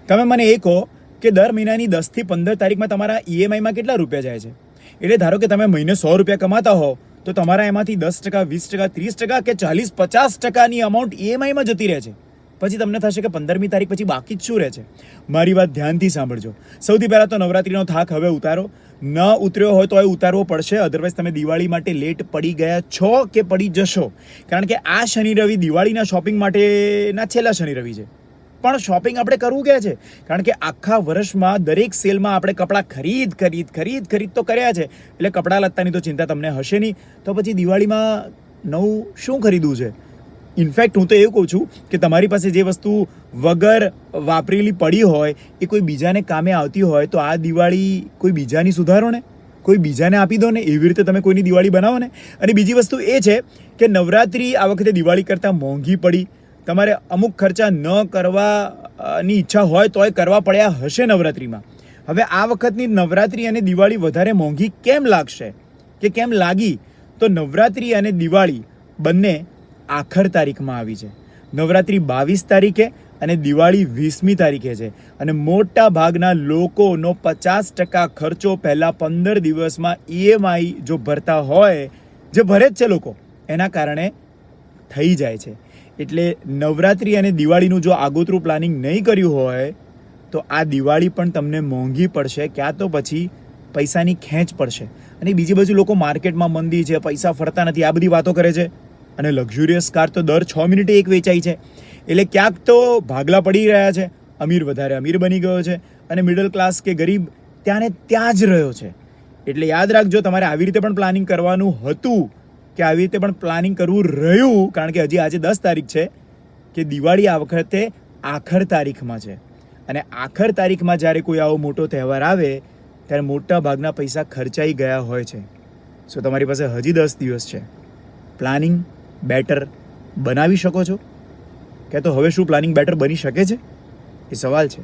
તમે મને એ કહો કે દર મહિનાની 10 થી 15 તારીખમાં તમારા ઈએમઆઈમાં કેટલા રૂપિયા જાય છે? એટલે ધારો કે તમે મહિને 100 રૂપિયા કમાતા હો તો તમારા એમાંથી 10%, 20%, 30% કે 40-50%ની અમાઉન્ટ ઈએમઆઈમાં જતી રહે છે. પછી તમને થશે કે 15મી તારીખ પછી બાકી જ શું રહે છે? મારી વાત ધ્યાનથી સાંભળજો. સૌથી પહેલાં તો નવરાત્રિનો થાક હવે ઉતારો. ન ઉતર્યો હોય તો એ ઉતારવો પડશે, અધરવાઇઝ તમે દિવાળી માટે લેટ પડી ગયા છો કે પડી જશો. કારણ કે આ શનિ રવિ દિવાળીના શોપિંગ માટેના છેલ્લા શનિ રવિ છે. પણ શોપિંગ આપણે કરવું ક્યાં છે? કારણ કે આખા વર્ષમાં દરેક સેલમાં આપણે કપડાં ખરીદ તો કર્યા છે. એટલે કપડાં લત્તાની તો ચિંતા તમને હશે નહીં. તો પછી દિવાળીમાં નવું શું ખરીદવું છે? ઇનફેક્ટ હું તો એવું કહું છું કે તમારી પાસે જે વસ્તુ વગર વાપરેલી પડી હોય એ કોઈ બીજાને કામે આવતી હોય તો આ દિવાળી કોઈ બીજાની સુધારો ને, કોઈ બીજાને આપી દો ને. એવી રીતે તમે કોઈની દિવાળી બનાવો ને. અને બીજી વસ્તુ એ છે કે નવરાત્રિ આ વખતે દિવાળી કરતાં મોંઘી પડી. તમારે અમુક ખર્ચા ન કરવાની ઈચ્છા હોય તોય કરવા પડ્યા હશે નવરાત્રિમાં. હવે આ વખતની નવરાત્રિ અને દિવાળી વધારે મોંઘી કેમ લાગશે કે કેમ લાગી? તો નવરાત્રિ અને દિવાળી બંને આખર તારીખમાં આવી છે. નવરાત્રિ 22 તારીખે અને દિવાળી 20મી તારીખે છે. અને મોટા ભાગના લોકોનો 50% ખર્ચો પહેલાં 15 દિવસમાં ઈએમઆઈ જો ભરતા હોય, જે ભરે જ છે લોકો, એના કારણે થઈ જાય છે. એટલે નવરાત્રિ અને દિવાળીનું જો આગોતરું પ્લાનિંગ નહીં કર્યું હોય તો આ દિવાળી પણ તમને મોંઘી પડશે, ક્યાં તો પછી પૈસાની ખેંચ પડશે. અને બીજી બાજુ લોકો માર્કેટમાં મંદી છે, પૈસા ફરતા નથી, આ બધી વાતો કરે છે. અને લક્ઝુરિયસ કાર તો દર 6 મિનિટે એક વેચાય છે. એટલે ક્યાંક તો ભાગલા પડી રહ્યા છે. અમીર વધારે અમીર બની ગયો છે અને મિડલ ક્લાસ કે ગરીબ ત્યાં ને ત્યાં જ રહ્યો છે. એટલે યાદ રાખજો, તમારે આવી રીતે પણ પ્લાનિંગ કરવાનું હતું કે આવી રીતે પણ પ્લાનિંગ કરવું રહ્યું. કારણ કે હજી આજે 10 તારીખ છે કે દિવાળી આ વખતે આખર તારીખમાં છે. અને આખર તારીખમાં જ્યારે કોઈ આવો મોટો તહેવાર આવે ત્યારે મોટા ભાગના પૈસા ખર્ચાઈ ગયા હોય છે. સો તમારી પાસે હજી 10 દિવસ છે. પ્લાનિંગ બેટર બનાવી શકો છો કે તો હવે શું પ્લાનિંગ બેટર બની શકે છે? એ સવાલ છે.